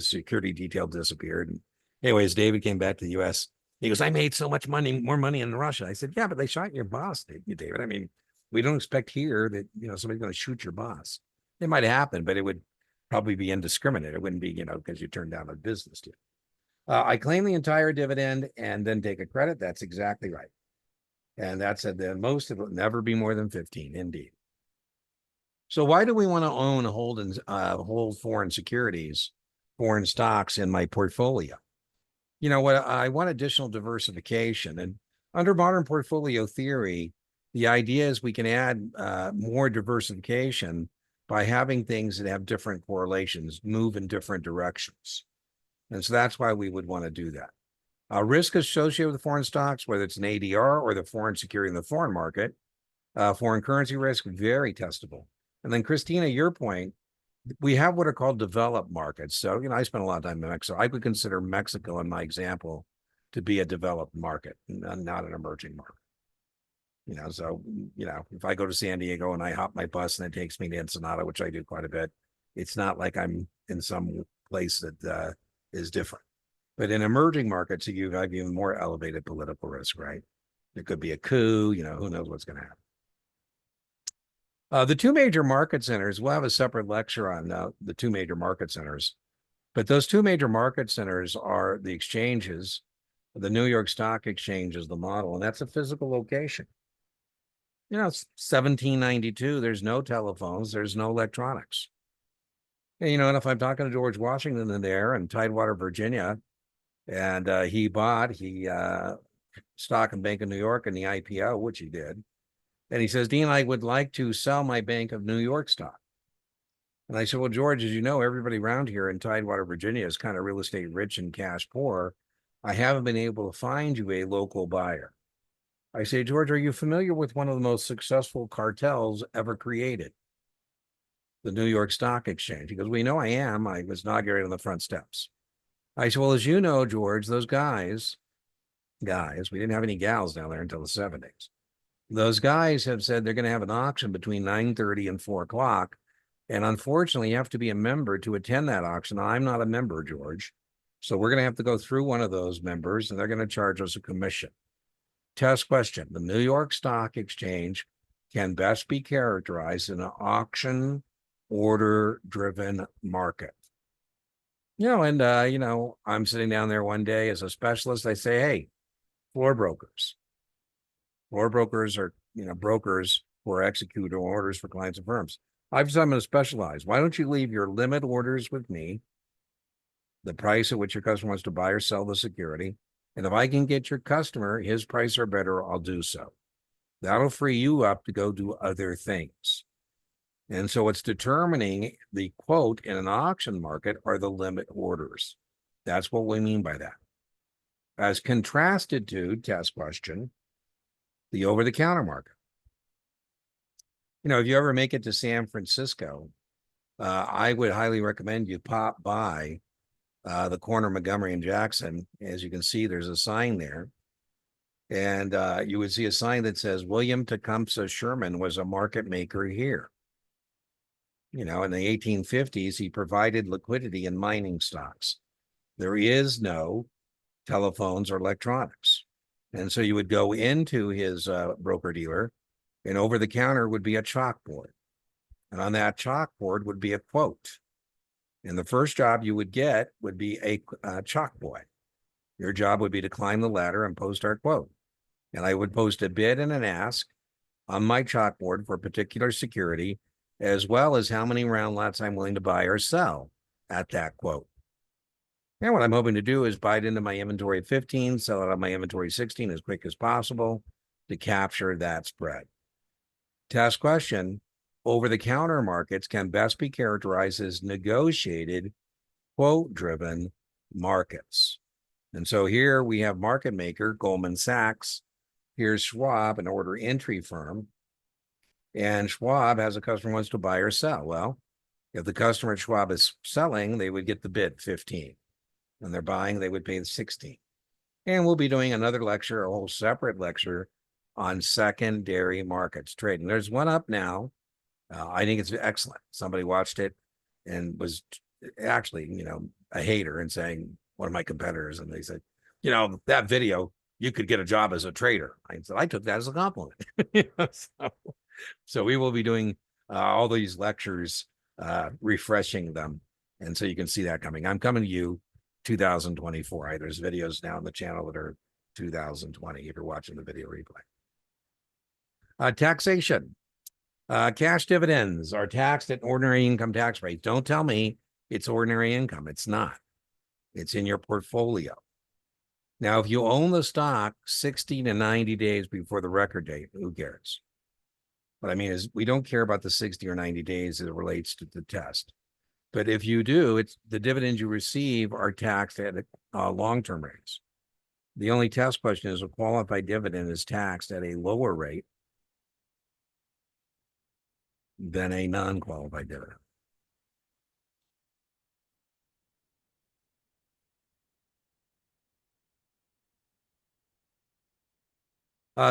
security detail disappeared. And anyways, David came back to the US. He goes, I made so much money, more money in Russia. I said, yeah, but they shot your boss, David. I mean, we don't expect here that, somebody's going to shoot your boss. It might happen, but it would probably be indiscriminate. It wouldn't be, because you turned down a business deal. I claim the entire dividend and then take a credit. That's exactly right. And that said, the most of it will never be more than 15, indeed. So why do we want to own, hold foreign securities, foreign stocks in my portfolio? What I want additional diversification. And under modern portfolio theory, the idea is we can add more diversification by having things that have different correlations, move in different directions. And so that's why we would want to do that. Risk associated with foreign stocks, whether it's an ADR or the foreign security in the foreign market, foreign currency risk, very testable. And then, Christina, your point, we have what are called developed markets. So, I spent a lot of time in Mexico. I would consider Mexico, in my example, to be a developed market, not an emerging market. So, if I go to San Diego and I hop my bus and it takes me to Ensenada, which I do quite a bit, it's not like I'm in some place that is different. But in emerging markets, you have even more elevated political risk, right? It could be a coup, who knows what's going to happen. The two major market centers, we'll have a separate lecture on the two major market centers, but those two major market centers are the exchanges. The New York Stock Exchange is the model, and that's a physical location. It's 1792. There's no telephones. There's no electronics. And if I'm talking to George Washington in there in Tidewater, Virginia, and he bought Stock and Bank of New York in the IPO, which he did. And he says, Dean, I would like to sell my Bank of New York stock. And I said, well, George, as you know, everybody around here in Tidewater, Virginia is kind of real estate rich and cash poor. I haven't been able to find you a local buyer. I say, George, are you familiar with one of the most successful cartels ever created? The New York Stock Exchange. He goes, we know I am. I was inaugurated on the front steps. I said, well, as you know, George, those guys, we didn't have any gals down there until the 70s. Those guys have said they're going to have an auction between 9:30 and 4 o'clock. And unfortunately, you have to be a member to attend that auction. I'm not a member, George. So we're going to have to go through one of those members, and they're going to charge us a commission. Test question. The New York Stock Exchange can best be characterized in an auction order-driven market. I'm sitting down there one day as a specialist. I say, hey, floor brokers. Floor brokers are, brokers who are executing orders for clients and firms. I'm going to specialize. Why don't you leave your limit orders with me, the price at which your customer wants to buy or sell the security, and if I can get your customer his price or better, I'll do so. That'll free you up to go do other things. And so it's determining the quote in an auction market are the limit orders. That's what we mean by that. As contrasted to, test question, the over-the-counter market. If you ever make it to San Francisco, I would highly recommend you pop by the corner of Montgomery and Jackson. As you can see, there's a sign there. And you would see a sign that says, William Tecumseh Sherman was a market maker here. in the 1850s, he provided liquidity in mining stocks. There is no telephones or electronics. And so you would go into his broker dealer, and over the counter would be a chalkboard. And on that chalkboard would be a quote. And the first job you would get would be a chalk boy. Your job would be to climb the ladder and post our quote. And I would post a bid and an ask on my chalkboard for a particular security, as well as how many round lots I'm willing to buy or sell at that quote. And what I'm hoping to do is buy it into my inventory 15, sell it on my inventory 16 as quick as possible to capture that spread. Test question: over-the-counter markets can best be characterized as negotiated, quote-driven markets. And so here we have market maker, Goldman Sachs. Here's Schwab, an order entry firm. And Schwab has a customer who wants to buy or sell. Well, if the customer at Schwab is selling, they would get the bid 15. When they're buying, they would pay the 16. And we'll be doing another lecture, a whole separate lecture on secondary markets trading. There's one up now. I think it's excellent. Somebody watched it and was actually, a hater and saying, one of my competitors, and they said, that video, you could get a job as a trader. I said, I took that as a compliment. So we will be doing all these lectures, refreshing them. And so you can see that coming. I'm coming to you 2024. There's videos now on the channel that are 2020 if you're watching the video replay. Taxation. Cash dividends are taxed at ordinary income tax rate. Don't tell me it's ordinary income. It's not. It's in your portfolio. Now, if you own the stock 60 to 90 days before the record date, who cares? What I mean is we don't care about the 60 or 90 days as it relates to the test. But if you do, it's the dividends you receive are taxed at long-term rates. The only test question is a qualified dividend is taxed at a lower rate than a non-qualified dividend.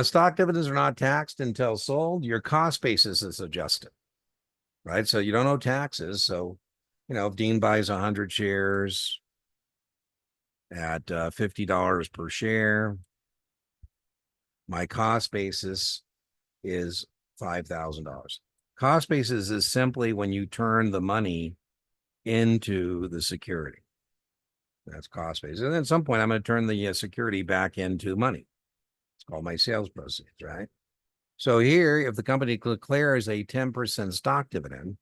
Stock dividends are not taxed until sold. Your cost basis is adjusted, right? So you don't owe taxes. So, if Dean buys 100 shares at $50 per share, my cost basis is $5,000. Cost basis is simply when you turn the money into the security. That's cost basis. And at some point, I'm going to turn the security back into money. It's called my sales proceeds, right? So here, if the company declares a 10% stock dividend,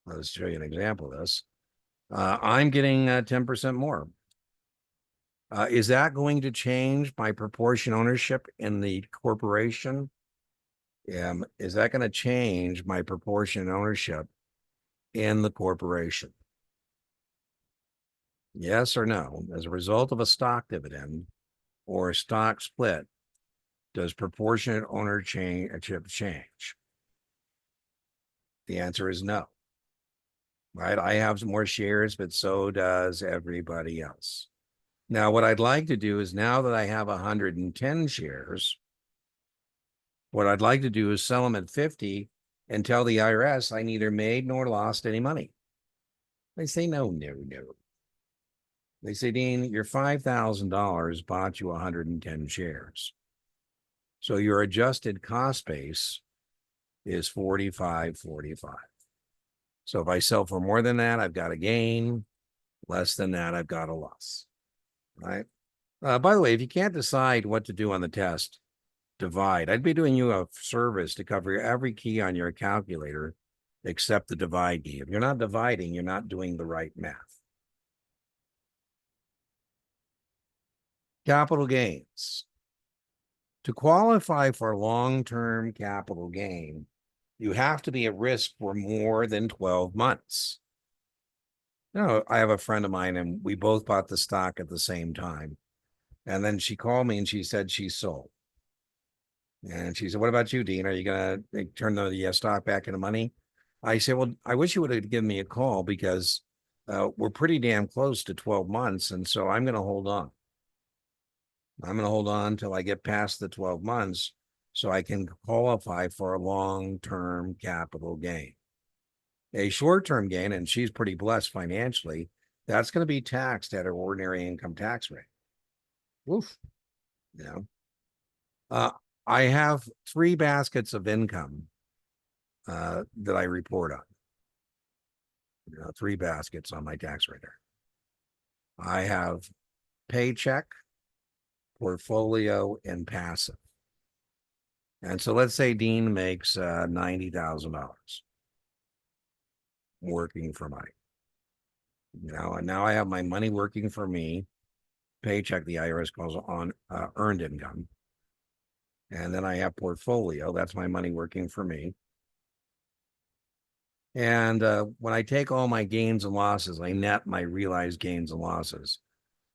let's show you an example of this. I'm getting 10% more. Is that going to change my proportion ownership in the corporation? Is that going to change my proportion ownership in the corporation? Yes or no? As a result of a stock dividend or a stock split, does proportionate ownership change? The answer is no. Right? I have some more shares, but so does everybody else. Now, what I'd like to do is now that I have 110 shares, what I'd like to do is sell them at 50 and tell the IRS I neither made nor lost any money. They say, no. They say, Dean, your $5,000 bought you 110 shares. So your adjusted cost base is $45.45. So if I sell for more than that, I've got a gain. Less than that, I've got a loss, right? By the way, if you can't decide what to do on the test, divide. I'd be doing you a service to cover every key on your calculator except the divide key. If you're not dividing, you're not doing the right math. Capital gains. To qualify for long-term capital gain, you have to be at risk for more than 12 months. I have a friend of mine and we both bought the stock at the same time. And then she called me and she said she sold. And she said, what about you, Dean? Are you going to turn the stock back into money? I said, well, I wish you would have given me a call because we're pretty damn close to 12 months. And so I'm going to hold on. I'm going to hold on until I get past the 12 months so I can qualify for a long-term capital gain. A short-term gain, and she's pretty blessed financially, that's going to be taxed at an ordinary income tax rate. Woof. You know, I have 3 baskets of income that I report on. 3 baskets on my tax return. I have paycheck, portfolio, and passive. And so let's say Dean makes $90,000 working for money. And now I have my money working for me, paycheck, the IRS calls on earned income. And then I have portfolio, that's my money working for me. And when I take all my gains and losses, I net my realized gains and losses.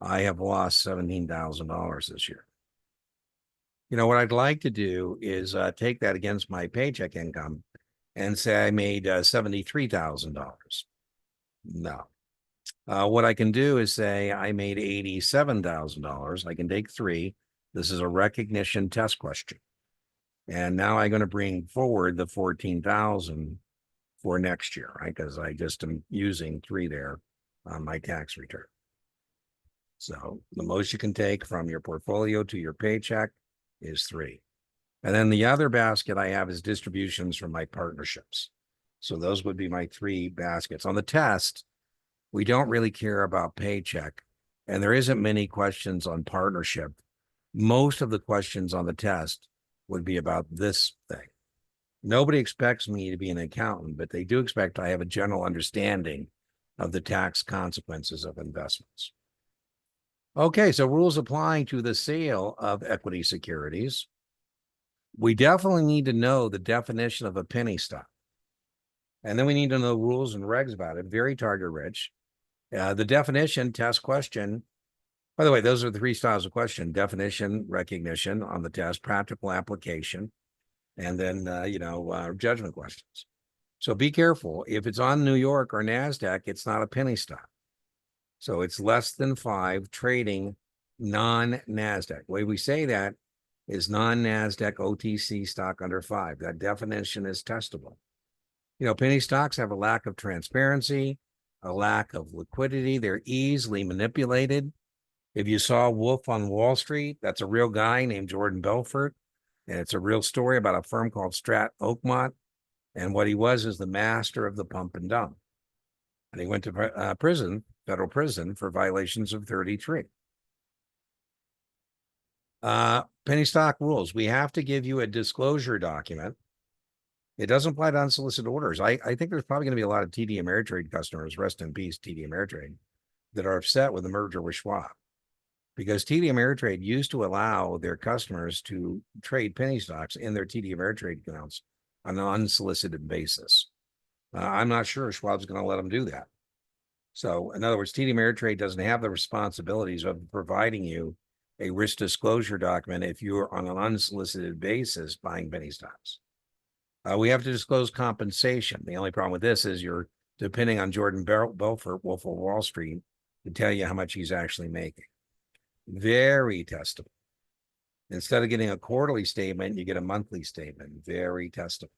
I have lost $17,000 this year. What I'd like to do is take that against my paycheck income and say I made $73,000. No. What I can do is say I made $87,000. I can take 3. This is a recognition test question. And now I'm going to bring forward the 14,000 for next year, right? Because I just am using 3 there on my tax return. So the most you can take from your portfolio to your paycheck is 3. And then the other basket I have is distributions from my partnerships. So those would be my 3 baskets. On the test, we don't really care about paycheck, and there isn't many questions on partnership. Most of the questions on the test would be about this thing. Nobody expects me to be an accountant, but they do expect I have a general understanding of the tax consequences of investments. Okay, so rules applying to the sale of equity securities. We definitely need to know the definition of a penny stock. And then we need to know rules and regs about it, very target rich. The definition, test question. By the way, those are the 3 styles of question: definition, recognition on the test, practical application, and then, judgment questions. So be careful. If it's on New York or NASDAQ, it's not a penny stock. So it's less than 5 trading non-NASDAQ. The way we say that is non-NASDAQ OTC stock under 5. That definition is testable. Penny stocks have a lack of transparency, a lack of liquidity. They're easily manipulated. If you saw Wolf on Wall Street, that's a real guy named Jordan Belfort. And it's a real story about a firm called Strat Oakmont. And what he was is the master of the pump and dump. And he went to prison, federal prison, for violations of 33. Penny stock rules. We have to give you a disclosure document. It doesn't apply to unsolicited orders. I think there's probably going to be a lot of TD Ameritrade customers, rest in peace, TD Ameritrade, that are upset with the merger with Schwab. Because TD Ameritrade used to allow their customers to trade penny stocks in their TD Ameritrade accounts on an unsolicited basis. I'm not sure Schwab's going to let them do that. So, in other words, TD Ameritrade doesn't have the responsibilities of providing you a risk disclosure document if you're on an unsolicited basis buying penny stocks. We have to disclose compensation. The only problem with this is you're depending on Jordan Belfort, Wolf of Wall Street, to tell you how much he's actually making. Very testable. Instead of getting a quarterly statement, you get a monthly statement. Very testable.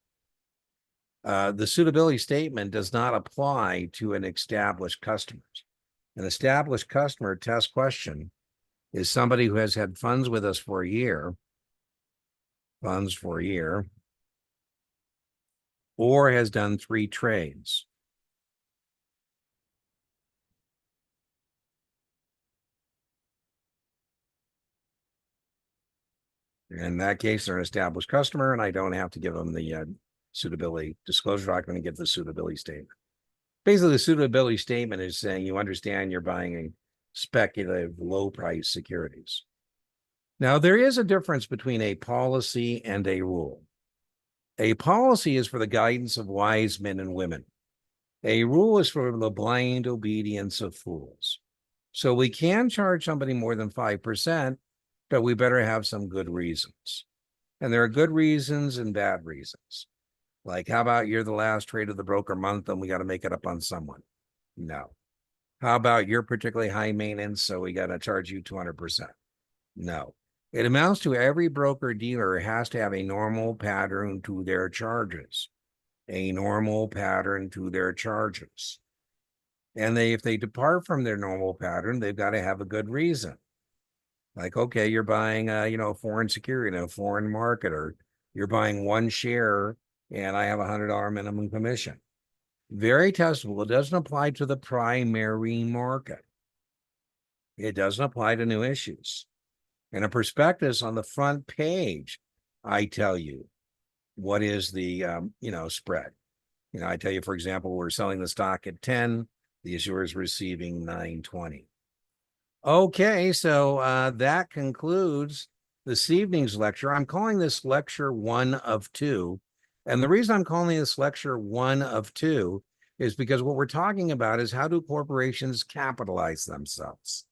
The suitability statement does not apply to an established customer. An established customer test question is somebody who has had funds with us for a year, or has done 3 trades. In that case, they're an established customer, and I don't have to give them the suitability disclosure document and give the suitability statement. Basically, the suitability statement is saying you understand you're buying speculative, low-price securities. Now, there is a difference between a policy and a rule. A policy is for the guidance of wise men and women. A rule is for the blind obedience of fools. So we can charge somebody more than 5%, but we better have some good reasons. And there are good reasons and bad reasons. Like, how about you're the last trade of the broker month and we got to make it up on someone? No. How about you're particularly high maintenance, so we got to charge you 200%? No. It amounts to every broker dealer has to have a normal pattern to their charges. a normal pattern to their charges. And if they depart from their normal pattern, they've got to have a good reason. Like, okay, you're buying a foreign security in a foreign market, or you're buying one share and I have $100 minimum commission. Very testable. It doesn't apply to the primary market. It doesn't apply to new issues. In a prospectus on the front page, I tell you what is the spread. I tell you, for example, we're selling the stock at 10, the issuer is receiving 9.20. Okay, so that concludes this evening's lecture. I'm calling this lecture 1 of 2. And the reason I'm calling this lecture 1 of 2 is because what we're talking about is how do corporations capitalize themselves?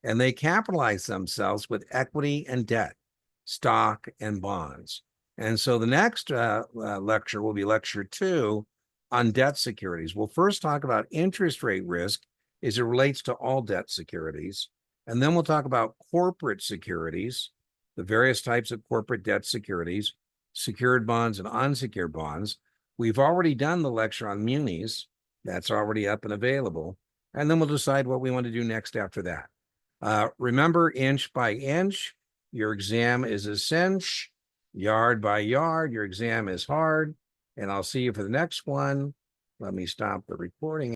And they capitalize themselves with equity and debt, stock and bonds. And so the next lecture will be lecture 2 on debt securities. We'll first talk about interest rate risk as it relates to all debt securities. And then we'll talk about corporate securities, the various types of corporate debt securities, secured bonds and unsecured bonds. We've already done the lecture on munis. That's already up and available. And then we'll decide what we want to do next after that. Remember, inch by inch, your exam is a cinch. Yard by yard, your exam is hard. And I'll see you for the next one. Let me stop the recording.